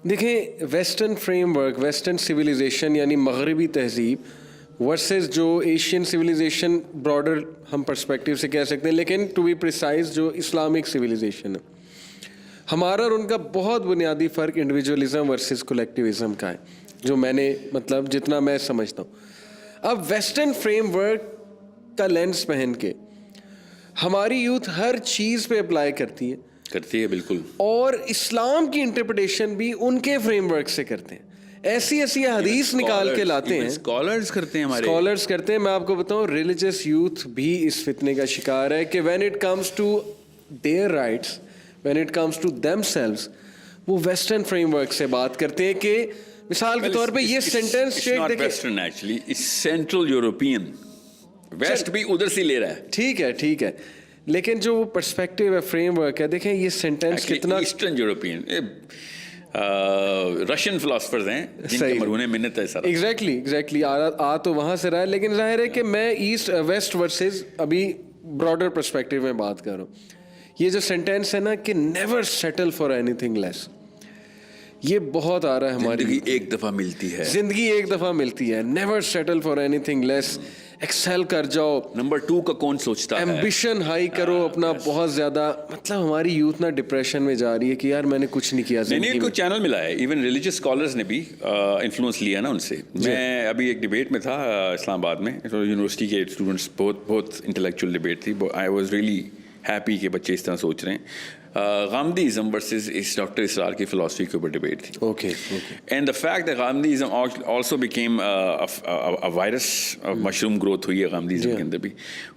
دیکھیں western framework, western civilisation یعنی مغربی تہذیب ورسز جو ایشین سویلائزیشن، براڈر ہم پرسپیکٹیو سے کہہ سکتے ہیں، لیکن ٹو بی پریسائز جو اسلامک سویلائزیشن ہے، ہمارا اور ان کا بہت بنیادی فرق انڈیویجولزم ورسز کولیکٹیوزم کا ہے، جو میں نے مطلب جتنا میں سمجھتا ہوں. اب ویسٹرن فریم ورک کا لینس پہن کے ہماری یوتھ ہر چیز پہ اپلائی کرتی ہے بالکل، اور اسلام کی انٹرپریٹیشن بھی ان کے فریم ورک سے کرتے ہیں. ایسی حدیث نکال کے لاتے ہیں، اسکالرز کرتے ہیں، ہمارے اسکالرز کرتے ہیں. میں آپ کو بتاؤں ریلیجس یوتھ بھی اس فتنے کا شکار ہے کہ when it comes to their rights, when it comes to themselves, وہ ویسٹرن فریم ورک سے بات کرتے ہیں. کہ مثال کے طور پہ یہ sentence western actually central European, west بھی ادھر سے لے رہا ہے. ٹھیک ہے، لیکن جو پرسپیکٹیو ہے، فریم ورک ہے، دیکھیں یہ سینٹینس کتنا ایسٹرن یورپین رشین فلاسفرز ہیں جن کے مرہون منت ہے سارا. ایگزیکٹلی آ تو وہاں سے رہا ہے، لیکن ظاہر ہے کہ میں ایسٹ ویسٹ ورسز ابھی براڈر پرسپیکٹیو میں بات کر رہا ہوں. یہ جو سینٹینس ہے نا کہ never settle for anything less, یہ بہت آ رہا ہے ہماری. زندگی ایک دفعہ ملتی ہے، never settle for anything less, excel کر جاؤ. نمبر 2 کا کون سوچتا ہے؟ ایمبیشن ہائی کرو اپنا بہت زیادہ. مطلب ہماری یوتھ نا ڈپریشن میں جا رہی ہے کہ یار میں نے کچھ نہیں کیا زندگی میں. کو چینل ملا ہے، ایون ریلیجس اسکالرز نے بھی انفلوئنس لیا نا ان سے. میں ابھی ایک ڈبیٹ میں تھا اسلام آباد میں، یونیورسٹی کے اسٹوڈنٹس، بہت انٹلیکچوئل ڈبیٹ تھی. آئی واز ریئلی ہیپی کہ بچے اس طرح سوچ رہے ہیں. غامدیزم ورسز اس ڈاکٹر اسرار کی فلاسفی کے اوپر ڈبیٹ تھی. Okay. And the fact that Ghamidism also became virus, mushroom growth ہوئی ہے غامدیزم کے اندر بھی.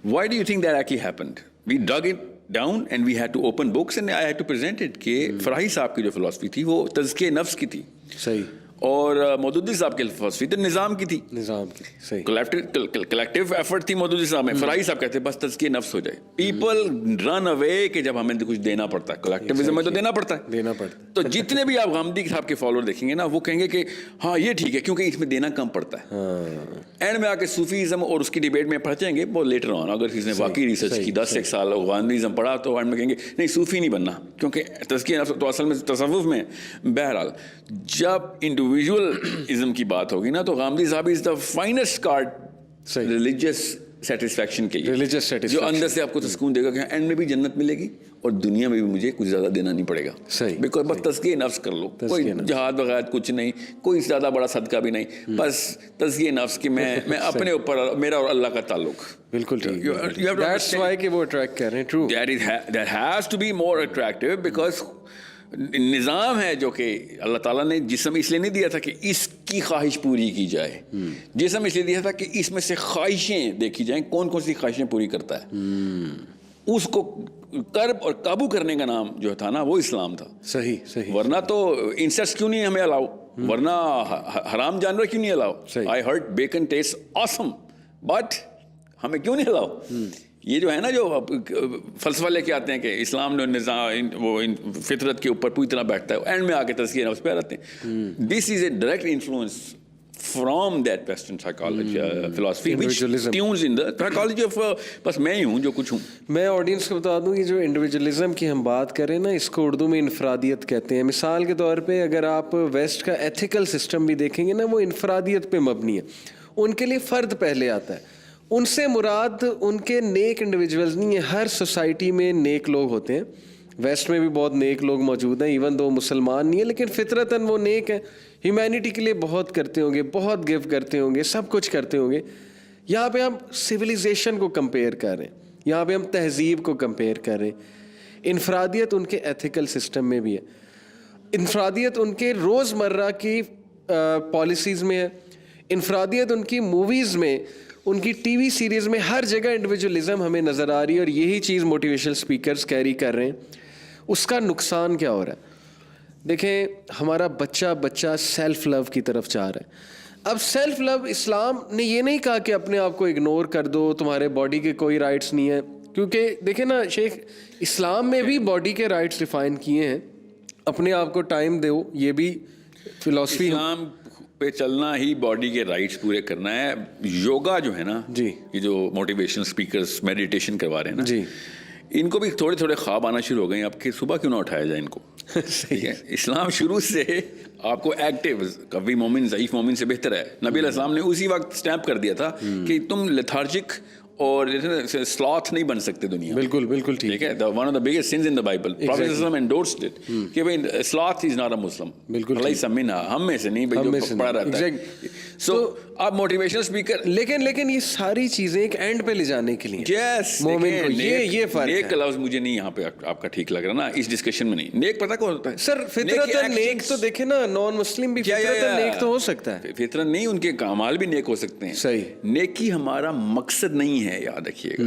Why do you think that actually happened? We dug it down and we had to open books and I had to present it کہ فراہی صاحب کی جو philosophy تھی وہ تزکیہ نفس کی تھی، صحیح، اور مودودی صاحب کی فلسفی تو نظام کی تھی، صحیح، کلیکٹیو ایفرٹ تھی مودودی صاحب میں. فراہی صاحب کہتے ہیں بس تزکیہ نفس ہو جائے. پیپل رن اوے کہ جب ہمیں کچھ دینا پڑتا ہے، کلیکٹیوزم میں تو دینا پڑتا ہے. تو جتنے بھی آپ غامدی صاحب کے فالوور دیکھیں گے نا، وہ کہیں گے کہ ہاں یہ ٹھیک ہے کیونکہ اس میں دینا کم پڑتا ہے. اینڈ میں آ کے صوفیزم اور اس کی ڈیبیٹ میں پڑھیں گے بہت لیٹر آن. اگر کسی نے واقعی ریسرچ کی 10 سال غامدیزم پڑھا تو اینڈ میں کہیں گے نہیں صوفی نہیں بننا، کیونکہ تزکیہ نفس تو اصل میں تصوف میں. بہرحال جب انڈیویژل ازم کی بات ہوگی نا تو غامدی صاحب is the finest card religious satisfaction کے لیے، جو اندر سے آپ کو سکون دے گا کہ اینڈ میں بھی جنت ملے گی اور دنیا میں بھی مجھے کچھ زیادہ دینا نہیں پڑے گا. بیکاز بس تزکیہ نفس کر لو، کوئی جہاد وغیرہ کچھ نہیں، کوئی زیادہ بڑا صدقہ بھی نہیں، بس تزکیہ نفس کہ میں اپنے اوپر، میرا اور اللہ کا تعلق. بالکل ٹھیک. That's why کہ وہ اٹریکٹ کر رہے ہیں. True. That has to be more attractive because نظام ہے جو کہ اللہ تعالیٰ نے جسم اس لیے نہیں دیا تھا کہ اس کی خواہش پوری کی جائے. جسم اس لیے دیا تھا کہ اس میں سے خواہشیں دیکھی جائیں، کون کون سی خواہشیں پوری کرتا ہے. اس کو کرب اور قابو کرنے کا نام جو تھا نا وہ اسلام تھا. صحیح. ورنہ تو انسیکٹس کیوں نہیں ہمیں الاؤ، ورنہ حرام جانور کیوں نہیں allow. I heard bacon taste awesome but ہمیں کیوں نہیں الاؤ. یہ جو ہے نا جو فلسفہ لے کے آتے ہیں کہ اسلام نے نظام وہ فطرت کے اوپر پوری طرح بیٹھتا ہے، اینڈ میں آ کے تزکیہ نفس پہ آتے ہیں. This is a direct influence from that western psychology philosophy which tunes in the psychology of بس میں ہی ہوں جو کچھ ہوں. میں آڈینس کو بتا دوں کہ جو انڈیویجولزم کی ہم بات کریں نا، اس کو اردو میں انفرادیت کہتے ہیں. مثال کے طور پہ اگر آپ ویسٹ کا ایتھیکل سسٹم بھی دیکھیں گے نا، وہ انفرادیت پہ مبنی ہے. ان کے لیے فرد پہلے آتا ہے. ان سے مراد ان کے نیک انڈیویجولز نہیں ہیں. ہر سوسائٹی میں نیک لوگ ہوتے ہیں. ویسٹ میں بھی بہت نیک لوگ موجود ہیں، ایون دو مسلمان نہیں ہیں، لیکن فطرتاً وہ نیک ہیں. ہیومینٹی کے لیے بہت کرتے ہوں گے، بہت گیو کرتے ہوں گے، سب کچھ کرتے ہوں گے. یہاں پہ ہم سویلائزیشن کو کمپیئر کر رہے ہیں، یہاں پہ ہم تہذیب کو کمپیئر کر رہے ہیں. انفرادیت ان کے ایتھیکل سسٹم میں بھی ہے. انفرادیت ان کے روزمرہ کی پالیسیز میں ہے. انفرادیت ان کی موویز میں، ان کی ٹی وی سیریز میں، ہر جگہ انڈیویجولزم ہمیں نظر آ رہی ہے. اور یہی چیز موٹیویشنل اسپیکرز کیری کر رہے ہیں. اس کا نقصان کیا ہو رہا ہے؟ دیکھیں ہمارا بچہ سیلف لو کی طرف جا رہا ہے. اب سیلف لو، اسلام نے یہ نہیں کہا کہ اپنے آپ کو اگنور کر دو، تمہارے باڈی کے کوئی رائٹس نہیں ہیں. کیونکہ دیکھیں نا شیخ، اسلام میں بھی باڈی کے رائٹس ڈیفائن کیے ہیں. اپنے آپ کو ٹائم دو، یہ بھی فلاسفی. اسلام پہ چلنا ہی باڈی کے رائٹس پورے کرنا ہے. یوگا جو ہے نا، جی، یہ جو موٹیویشن اسپیکرز میڈیٹیشن کروا رہے ہیں نا، جی، ان کو بھی تھوڑے تھوڑے خواب آنا شروع ہو گئے اب کہ صبح کیوں نہ اٹھایا جائے ان کو. ٹھیک ہے, اسلام شروع سے آپ کو ایکٹیو, قوی مومن ضعیف مومن سے بہتر ہے. نبی علیہ السلام نے اسی وقت اسٹیمپ کر دیا تھا کہ تم لیتھارجک اور سلاث نہیں بن سکتے دنیا. بالکل بالکل ٹھیک ہے. One of the biggest sins in the Bible, prophet صلی اللہ علیہ وسلم انڈورسڈ اٹ کہ بھئی سلاث از ناٹ اے مسلم. بالکل لیس منھا, ہم میں سے نہیں بھئی جو پڑا رہتا ہے. سو آپ موٹیویشنل اسپیکر, لیکن یہ ساری چیزیں ایک اینڈ پہ لے جانے کے لیے یس مومن کو یہ فرق ہے. نیک کا لفظ مجھے نہیں یہاں پہ آپ کا ٹھیک لگ رہا نا اس ڈسکشن میں نہیں. نیک پتہ کون ہوتا ہے سر؟ فطرتاً نیک تو دیکھیں نا, نان مسلم بھی فطرتاً نیک تو ہو سکتا ہے. فطرت نہیں, ان کے اعمال بھی نیک ہو سکتے ہیں. صحیح. نیکی ہمارا مقصد نہیں ہے, یاد رکھیے گا.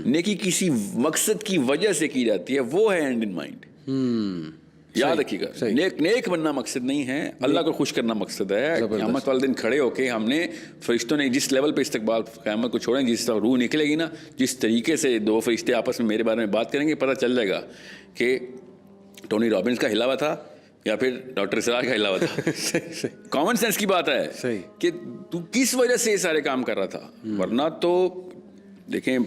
نیکی کسی مقصد کی وجہ سے کی جاتی ہے, وہ ہے اینڈ ان مائنڈ. یاد رکھیے گا, نیک بننا مقصد نہیں ہے, اللہ کو خوش کرنا مقصد ہے. قیامت والے دن کھڑے ہو کے ہم نے فرشتوں نے جس لیول پہ استقبال قیامت کو چھوڑیں, جس طرح روح نکلے گی نا, جس طریقے سے دو فرشتے آپس میں میرے بارے میں بات کریں گے, پتہ چل جائے گا کہ ٹونی رابنس کا ہلا ہوا تھا یا پھر ڈاکٹر سراج کا ہلا ہوا تھا. کامن سینس کی بات ہے کہ تو کس وجہ سے یہ سارے کام کر رہا تھا. ورنہ تو دیکھیں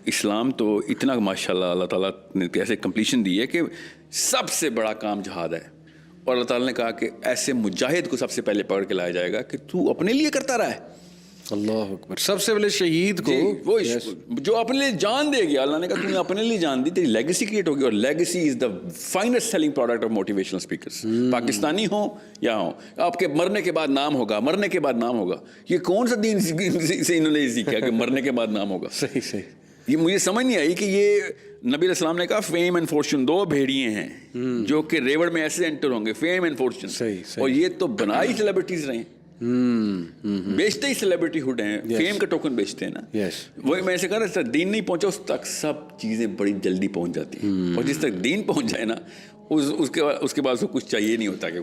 اسلام تو اتنا ماشاء اللہ اللہ تعالیٰ نے ایسے کمپلیشن دی ہے کہ سب سے بڑا کام جہاد ہے. اور اللہ تعالیٰ نے کہا کہ ایسے مجاہد کو سب سے پہلے پکڑ کے لایا جائے گا کہ تو اپنے لیے کرتا رہا ہے. اللہ اکبر. سب سے پہلے شہید کو وہ جو اپنے لیے جان دے گیا, اللہ نے کہا تم نے اپنے لیے جان دی, تیری لیگیسی کریٹ ہوگی. اور legacy is the finest selling product of motivational speakers, Pakistani ہوں یا ہوں. آپ کے مرنے کے بعد نام ہوگا, مرنے کے بعد نام ہوگا. یہ کون سا دین سے انہوں نے سیکھا کہ مرنے کے بعد نام ہوگا؟ صحیح صحیح. یہ مجھے سمجھ نہیں آئی کہ یہ نبی علیہ السلام نے کہا فیم اینڈ فارچون دو بھیڑیے ہیں جو کہ ریوڑ میں ایسے انٹر ہوں گے, فیم اینڈ فارچون. اور یہ تو بنائی سیلیبریٹیز رہے ہیں, بیچتے ہی سیلیبریٹی ہوڈ ہیں, فیم کا ٹوکن بیچتے ہیں نا. وہی میں ایسے کہہ رہا تھا, دین نہیں پہنچا اس تک سب چیزیں بڑی جلدی پہنچ جاتی ہیں. اور جس تک دین پہنچ جائے نا, اس کے بعد اس کو کچھ چاہیے نہیں ہوتا کہ